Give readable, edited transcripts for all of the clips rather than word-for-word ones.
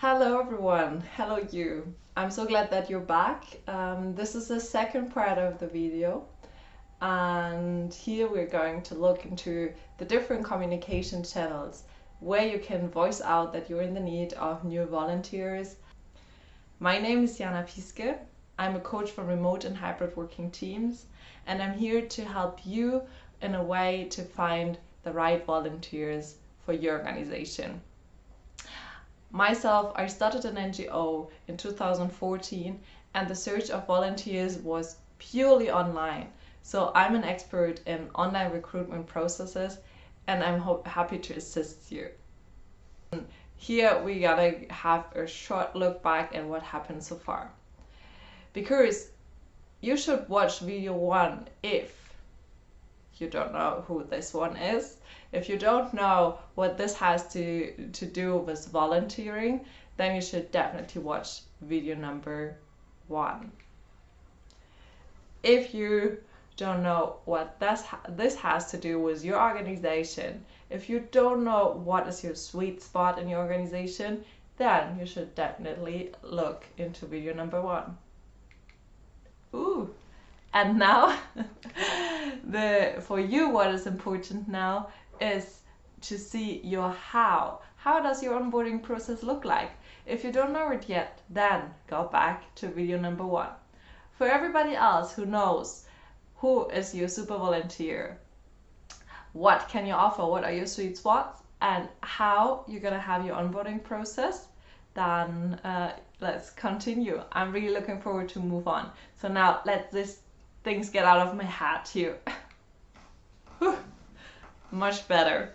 Hello everyone, hello you. I'm so glad that you're back. This is the second part of the video, and here we're going to look into the different communication channels where you can voice out that you're in the need of new volunteers. My name is Jana Pieske. I'm a coach for remote and hybrid working teams, and I'm here to help you in a way to find the right volunteers for your organization. Myself, I started an NGO in 2014, and the search of volunteers was purely online. So I'm an expert in online recruitment processes, and I'm happy to assist you. Here we gotta have a short look back at what happened so far. Because you should watch video 1 if you don't know who this one is. If you don't know what this has to do with volunteering, then you should definitely watch video number 1. If you don't know what this has to do with your organization, if you don't know what is your sweet spot in your organization, then you should definitely look into video number 1. Ooh. And now, for you, what is important now is to see your how. How does your onboarding process look like? If you don't know it yet, then go back to video number 1. For everybody else who knows who is your super volunteer, what can you offer, what are your sweet spots, and how you're gonna have your onboarding process, then let's continue. I'm really looking forward to move on. So now let this things get out of my head here. Much better.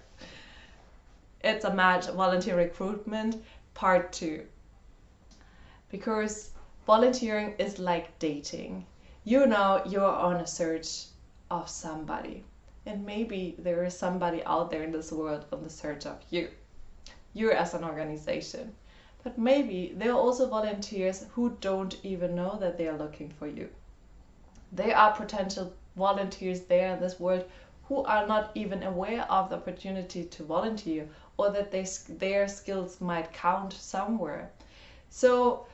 It's a match volunteer recruitment part 2. Because volunteering is like dating. You know you're on a search of somebody, and maybe there is somebody out there in this world on the search of you as an organization. But maybe there are also volunteers who don't even know that they are looking for you. There are potential volunteers there in this world who are not even aware of the opportunity to volunteer, or that their skills might count somewhere. So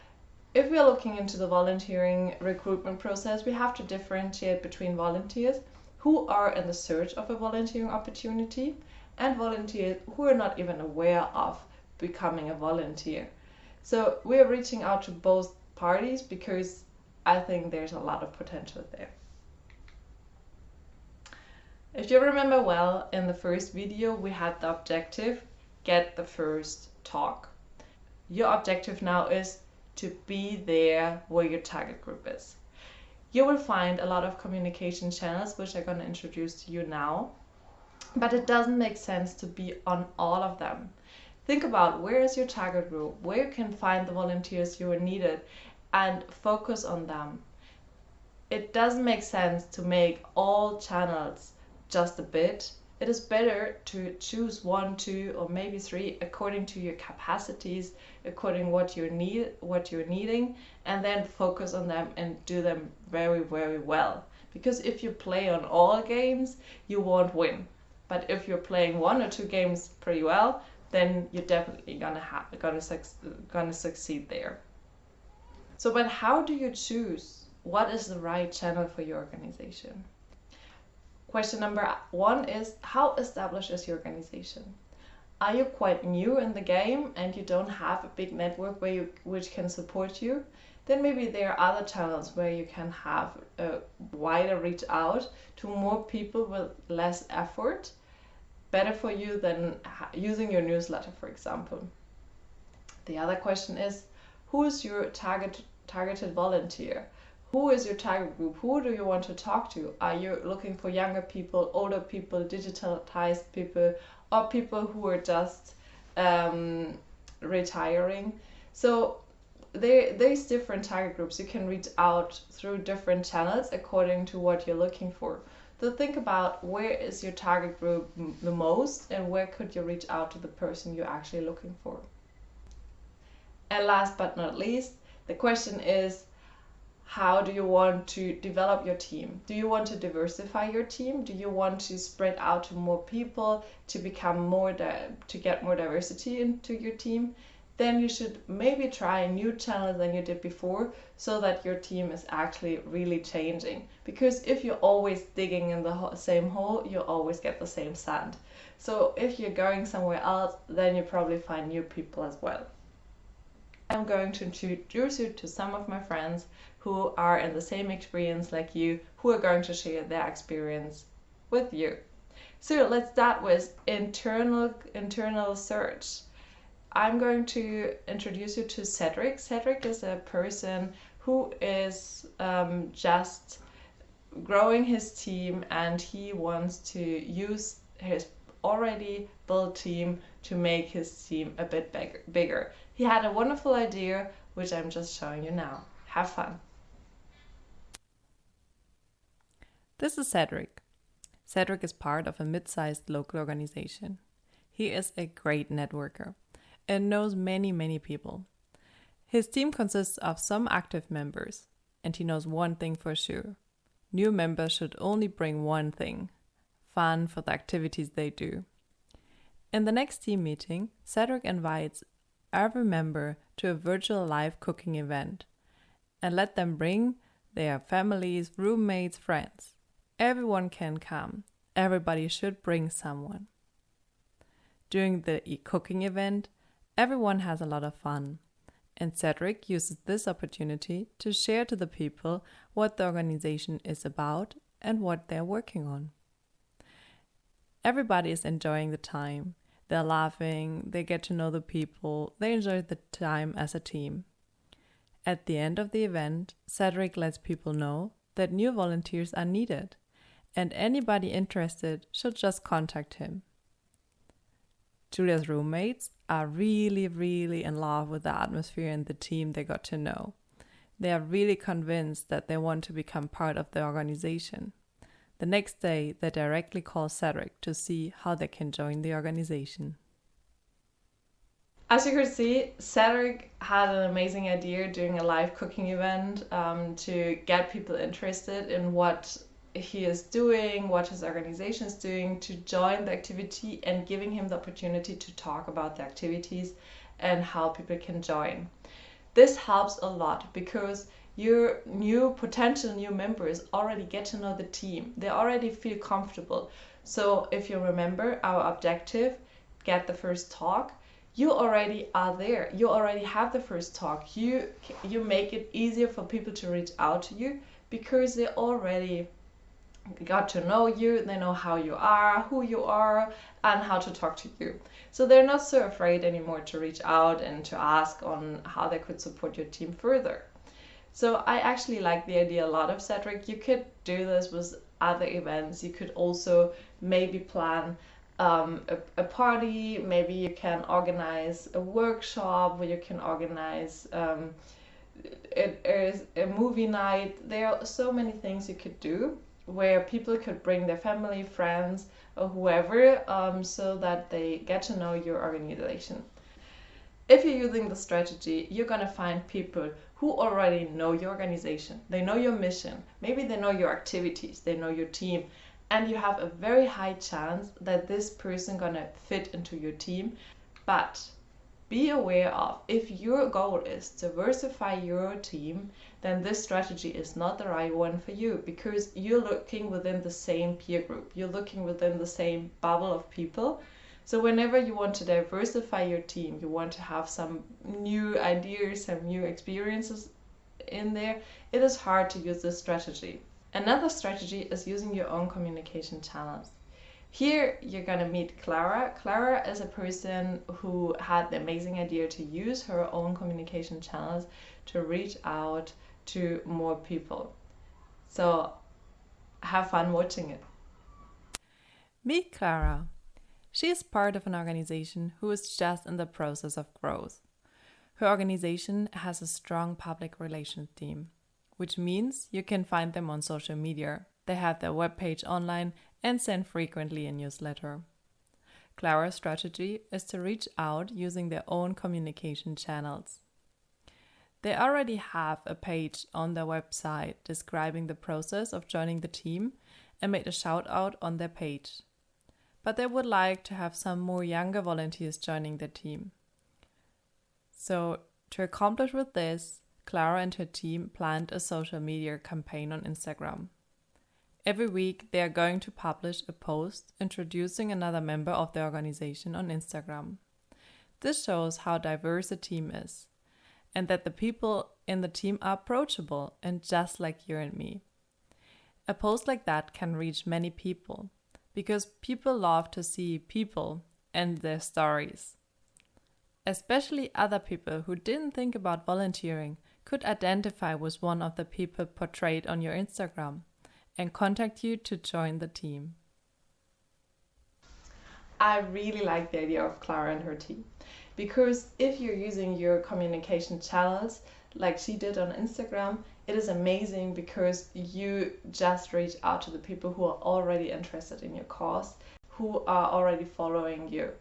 if we are looking into the volunteering recruitment process, we have to differentiate between volunteers who are in the search of a volunteering opportunity and volunteers who are not even aware of becoming a volunteer. So we are reaching out to both parties because I think there's a lot of potential there. If you remember well, in the first video we had the objective, get the first talk. Your objective now is to be there where your target group is. You will find a lot of communication channels which I'm going to introduce to you now, but it doesn't make sense to be on all of them. Think about where is your target group, where you can find the volunteers you are needed, and focus on them. It doesn't make sense to make all channels just a bit. It is better to choose 1, 2, or maybe 3 according to your capacities, according what you're needing, and then focus on them and do them very, very well. Because if you play on all games, you won't win. But if you're playing 1 or 2 games pretty well, then you're definitely gonna succeed there. So, but how do you choose what is the right channel for your organization? Question number 1 is, how established is your organization? Are you quite new in the game and you don't have a big network which can support you? Then maybe there are other channels where you can have a wider reach out to more people with less effort. Better for you than using your newsletter, for example. The other question is, who is your targeted volunteer? Who is your target group? Who do you want to talk to? Are you looking for younger people, older people, digitalized people, or people who are just retiring? So there's different target groups. You can reach out through different channels according to what you're looking for. So think about where is your target group the most, and where could you reach out to the person you're actually looking for. And last but not least, the question is, how do you want to develop your team? Do you want to diversify your team? Do you want to spread out to more people, to become to get more diversity into your team? then you should maybe try a new channel than you did before, so that your team is actually really changing. Because if you're always digging in the same hole, you always get the same sand. So if you're going somewhere else, then you probably find new people as well. I'm going to introduce you to some of my friends who are in the same experience like you, who are going to share their experience with you. So let's start with internal search. I'm going to introduce you to Cedric. Cedric is a person who is just growing his team, and he wants to use his already built team to make his team a bit bigger. He had a wonderful idea, which I'm just showing you now. Have fun. This is Cedric. Cedric is part of a mid-sized local organization. He is a great networker and knows many people. His team consists of some active members, and he knows one thing for sure. New members should only bring one thing: fun for the activities they do. In the next team meeting, Cedric invites every member to a virtual live cooking event and let them bring their families, roommates, friends. Everyone can come. Everybody should bring someone. During the cooking event, everyone has a lot of fun, and Cedric uses this opportunity to share to the people what the organization is about and what they're working on. Everybody is enjoying the time. They're laughing, they get to know the people, they enjoy the time as a team. At the end of the event, Cedric lets people know that new volunteers are needed, and anybody interested should just contact him. Julia's roommates are really in love with the atmosphere and the team they got to know. They are really convinced that they want to become part of the organization. The next day, they directly call Cedric to see how they can join the organization. As you could see, Cedric had an amazing idea doing a live cooking event to get people interested in what he is doing, what his organization is doing, to join the activity, and giving him the opportunity to talk about the activities and how people can join. This helps a lot because your potential new members already get to know the team. They already feel comfortable. So if you remember our objective, get the first talk, you already are there. You already have the first talk. You make it easier for people to reach out to you because they already got to know you. They know how you are, who you are, and how to talk to you. So they're not so afraid anymore to reach out and to ask on how they could support your team further. So I actually like the idea a lot of Cedric. You could do this with other events. You could also maybe plan a party. Maybe you can organize a workshop, where you can organize a movie night. There are so many things you could do where people could bring their family, friends, or whoever, so that they get to know your organization. If you're using the strategy, you're going to find people who already know your organization. They know your mission. Maybe they know your activities. They know your team. And you have a very high chance that this person going to fit into your team. But be aware of, if your goal is to diversify your team, then this strategy is not the right one for you, because you're looking within the same peer group. You're looking within the same bubble of people. So whenever you want to diversify your team, you want to have some new ideas, some new experiences in there, it is hard to use this strategy. Another strategy is using your own communication channels. Here you're going to meet Clara. Clara is a person who had the amazing idea to use her own communication channels to reach out to more people. So have fun watching it. Meet Clara. She is part of an organization who is just in the process of growth. Her organization has a strong public relations team, which means you can find them on social media. They have their webpage online and send frequently a newsletter. Clara's strategy is to reach out using their own communication channels. They already have a page on their website describing the process of joining the team and made a shout out on their page. But they would like to have some more younger volunteers joining the team. So, to accomplish with this, Clara and her team planned a social media campaign on Instagram. Every week, they are going to publish a post introducing another member of the organization on Instagram. This shows how diverse the team is, and that the people in the team are approachable and just like you and me. A post like that can reach many people, because people love to see people and their stories. Especially other people who didn't think about volunteering could identify with one of the people portrayed on your Instagram and contact you to join the team. I really like the idea of Clara and her team, because if you're using your communication channels like she did on Instagram, it is amazing because you just reach out to the people who are already interested in your cause, who are already following you.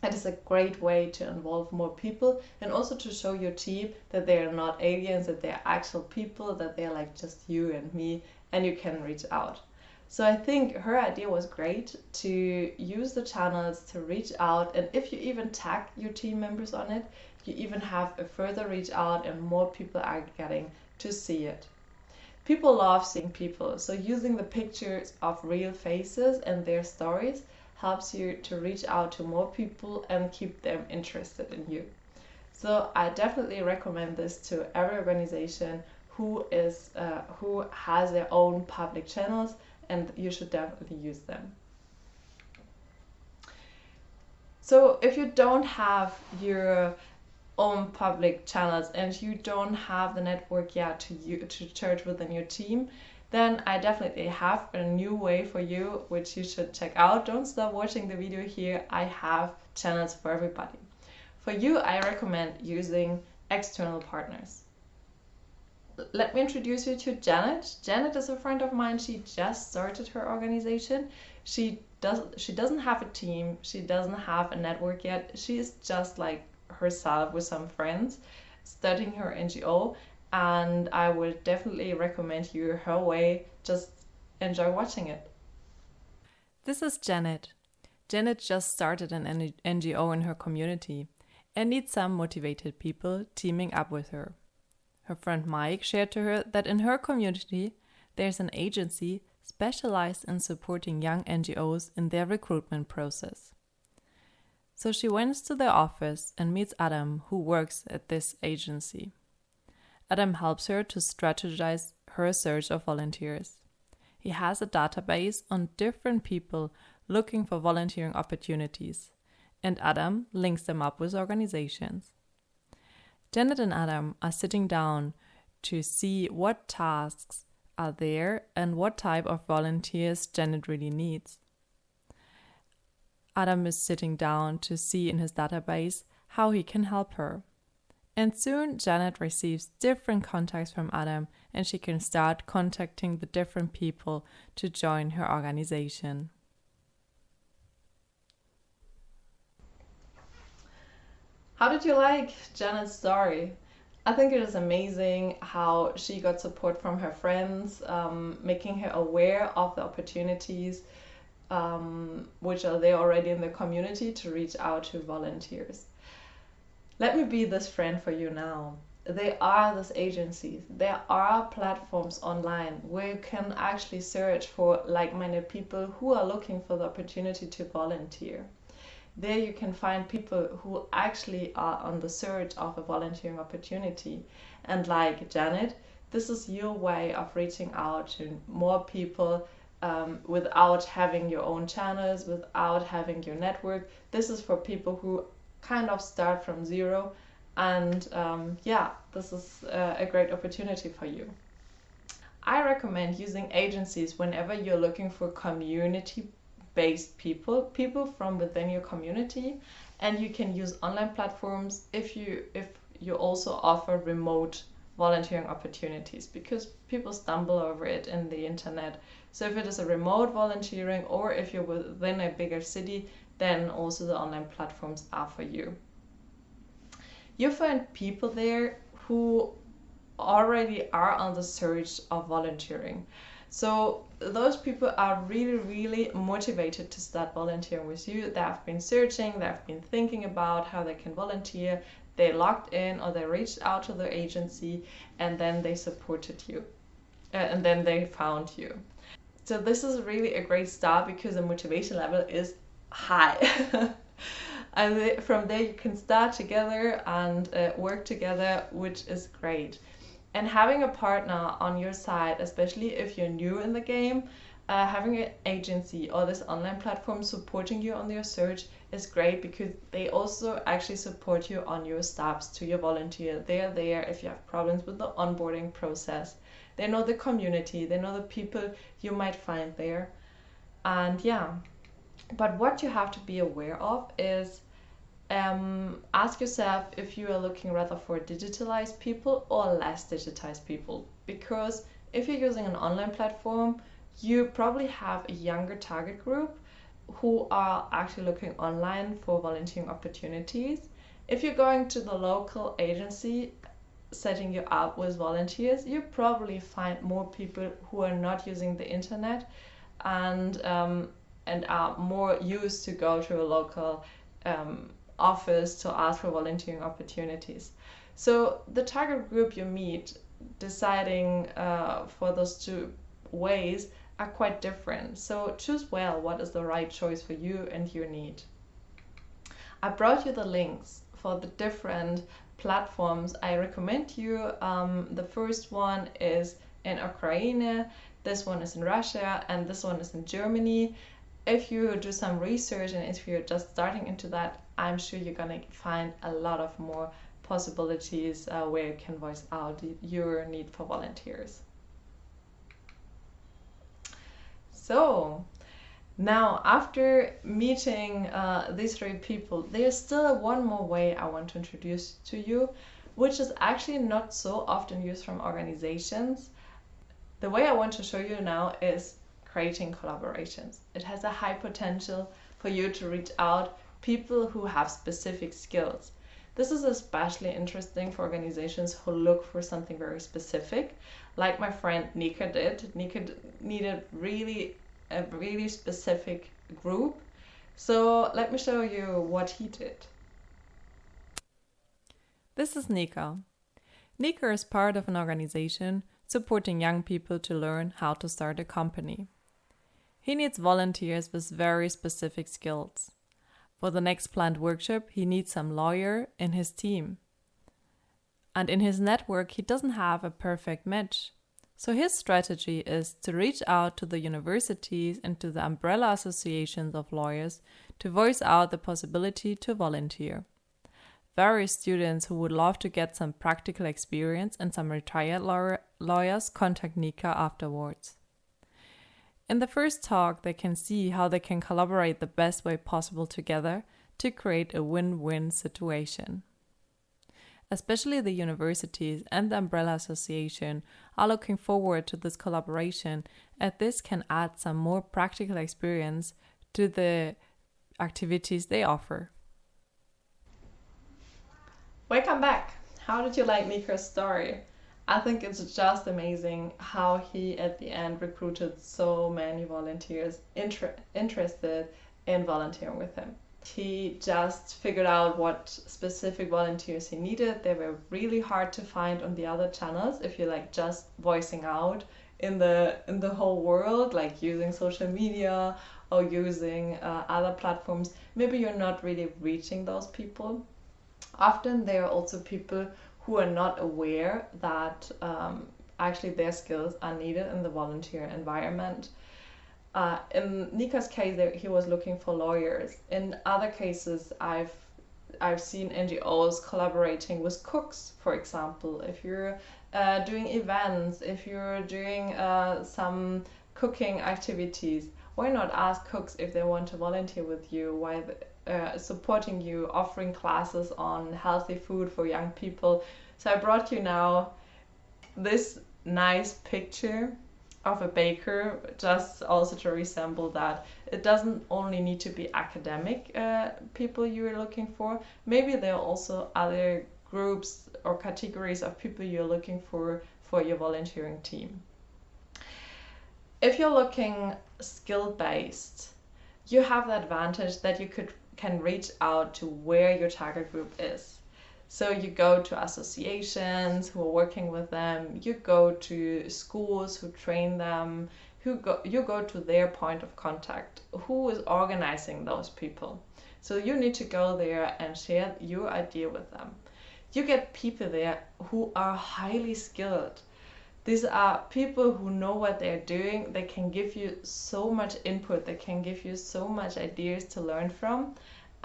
It is a great way to involve more people and also to show your team that they are not aliens, that they are actual people, that they are like just you and me, and you can reach out. So I think her idea was great, to use the channels to reach out, and if you even tag your team members on it, you even have a further reach out and more people are getting to see it. People love seeing people, so using the pictures of real faces and their stories helps you to reach out to more people and keep them interested in you. So I definitely recommend this to every organization who has their own public channels, and you should definitely use them. So if you don't have your own public channels and you don't have the network yet to charge within your team, then I definitely have a new way for you, which you should check out. Don't stop watching the video here. I have channels for everybody. For you, I recommend using external partners. Let me introduce you to Janet. Janet is a friend of mine. She just started her organization. She doesn't have a team. She doesn't have a network yet. She is just like herself with some friends starting her NGO, and I would definitely recommend you her way. Just enjoy watching it. This is Janet. Janet just started an NGO in her community and needs some motivated people teaming up with her. Her friend Mike shared to her that in her community there's an agency specialized in supporting young NGOs in their recruitment process. So she went to their office and meets Adam, who works at this agency. Adam helps her to strategize her search of volunteers. He has a database on different people looking for volunteering opportunities, and Adam links them up with organizations. Janet and Adam are sitting down to see what tasks are there and what type of volunteers Janet really needs. Adam is sitting down to see in his database how he can help her. And soon Janet receives different contacts from Adam, and she can start contacting the different people to join her organization. How did you like Janet's story? I think it is amazing how she got support from her friends, making her aware of the opportunities which are there already in the community to reach out to volunteers. Let me be this friend for you now. There are these agencies, there are platforms online where you can actually search for like-minded people who are looking for the opportunity to volunteer. There you can find people who actually are on the search of a volunteering opportunity. And like Janet, this is your way of reaching out to more people without having your own channels, without having your network. This is for people who kind of start from zero. And this is a great opportunity for you. I recommend using agencies whenever you're looking for community-based people from within your community, and you can use online platforms if you also offer remote volunteering opportunities, because people stumble over it in the internet. So if it is a remote volunteering, or if you're within a bigger city, then also the online platforms are for you. You find people there who already are on the search of volunteering. So those people are really, really motivated to start volunteering with you. They have been searching, they have been thinking about how they can volunteer. They logged in or they reached out to their agency, and then they supported you. And then they found you. So this is really a great start because the motivation level is high. And from there you can start together and work together, which is great. And having a partner on your side, especially if you're new in the game, having an agency or this online platform supporting you on your search is great, because they also actually support you on your steps to your volunteer. They are there if you have problems with the onboarding process. They know the community, they know the people you might find there. And yeah, but what you have to be aware of is ask yourself if you are looking rather for digitalized people or less digitized people. Because if you're using an online platform, you probably have a younger target group who are actually looking online for volunteering opportunities. If you're going to the local agency setting you up with volunteers, you probably find more people who are not using the internet and are more used to go to a local office to ask for volunteering opportunities. So the target group you meet, deciding for those two ways, are quite different. So choose well what is the right choice for you and your need. I brought you the links for the different platforms I recommend you. The first one is in Ukraine, this one is in Russia, and this one is in Germany. If you do some research and if you're just starting into that, I'm sure you're gonna find a lot of more possibilities where you can voice out your need for volunteers. So now, after meeting these three people, there's still one more way I want to introduce to you, which is actually not so often used from organizations. The way I want to show you now is creating collaborations. It has a high potential for you to reach out people who have specific skills. This is especially interesting for organizations who look for something very specific, like my friend Nika did. Nika needed a really specific group. So let me show you what he did. This is Nika. Nika is part of an organization supporting young people to learn how to start a company. He needs volunteers with very specific skills. For the next planned workshop, he needs some lawyer in his team. And in his network, he doesn't have a perfect match. So his strategy is to reach out to the universities and to the umbrella associations of lawyers to voice out the possibility to volunteer. Various students who would love to get some practical experience and some retired lawyers contact Nika afterwards. In the first talk, they can see how they can collaborate the best way possible together to create a win-win situation. Especially the universities and the Umbrella Association are looking forward to this collaboration, as this can add some more practical experience to the activities they offer. Welcome back. How did you like Nika's story? I think it's just amazing how he at the end recruited so many volunteers interested in volunteering with him. He just figured out what specific volunteers he needed. They were really hard to find on the other channels if you're like just voicing out in the whole world, like using social media or using other platforms. Maybe you're not really reaching those people. Often there are also people who are not aware that actually their skills are needed in the volunteer environment. In Nika's case, he was looking for lawyers. In other cases, I've seen NGOs collaborating with cooks, for example. If you're doing events, if you're doing some cooking activities, why not ask cooks if they want to volunteer with you while supporting you, offering classes on healthy food for young people. So I brought you now this nice picture of a baker, just also to resemble that. It doesn't only need to be academic people you're looking for. Maybe there are also other groups or categories of people you're looking for your volunteering team. If you're looking skill-based, you have the advantage that you can reach out to where your target group is. So you go to associations who are working with them, you go to schools who train them, you go to their point of contact, who is organizing those people. So you need to go there and share your idea with them. You get people there who are highly skilled. These are people who know what they're doing. They can give you so much input. They can give you so much ideas to learn from.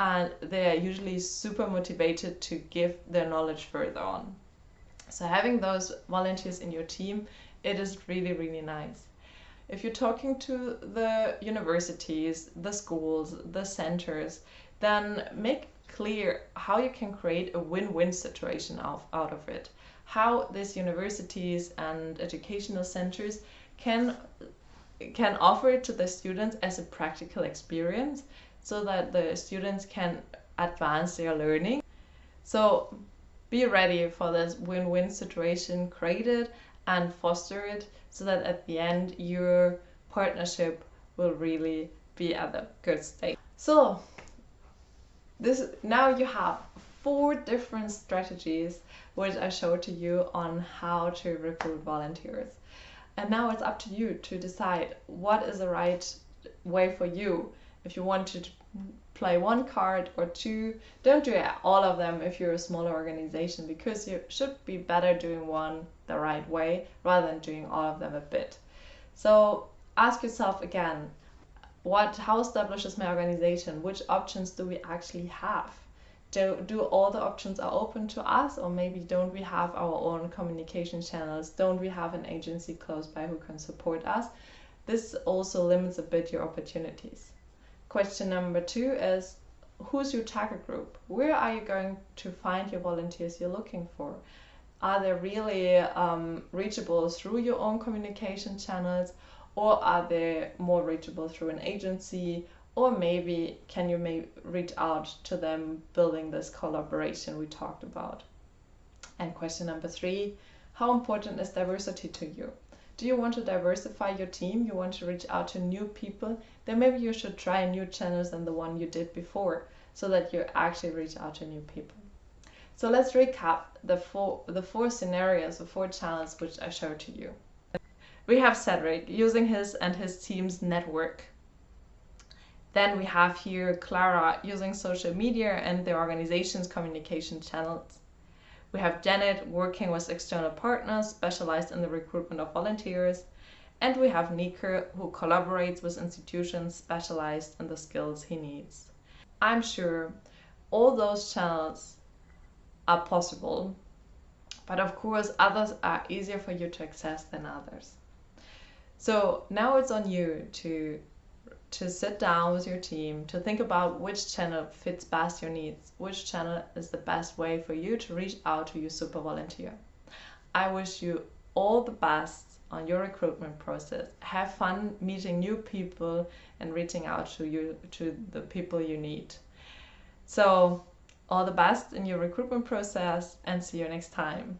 And they are usually super motivated to give their knowledge further on. So having those volunteers in your team, it is really, really nice. If you're talking to the universities, the schools, the centers, then make clear how you can create a win-win situation out of it. How these universities and educational centers can offer it to the students as a practical experience so that the students can advance their learning. So be ready for this win-win situation, create it and foster it so that at the end your partnership will really be at a good state. So now you have 4 different strategies which I showed to you on how to recruit volunteers. And now it's up to you to decide what is the right way for you. If you want to play 1 card or 2, don't do all of them if you're a smaller organization, because you should be better doing one the right way rather than doing all of them a bit. So ask yourself again, how established is my organization? Which options do we actually have? Do all the options are open to us, or maybe don't we have our own communication channels? Don't we have an agency close by who can support us? This also limits a bit your opportunities. Question number 2 is, who's your target group? Where are you going to find your volunteers you're looking for? Are they really reachable through your own communication channels, or are they more reachable through an agency? Or maybe can you reach out to them, building this collaboration we talked about? And question number 3, how important is diversity to you? Do you want to diversify your team? You want to reach out to new people? Then maybe you should try new channels than the one you did before, so that you actually reach out to new people. So let's recap the four scenarios, the 4 channels which I showed to you. We have Cedric using his and his team's network. Then we have here Clara using social media and the organization's communication channels. We have Janet working with external partners specialized in the recruitment of volunteers. And we have Nico, who collaborates with institutions specialized in the skills he needs. I'm sure all those channels are possible, but of course others are easier for you to access than others. So now it's on you to sit down with your team, to think about which channel fits best your needs, which channel is the best way for you to reach out to your super volunteer. I wish you all the best on your recruitment process. Have fun meeting new people and reaching out to the people you need. So all the best in your recruitment process, and see you next time.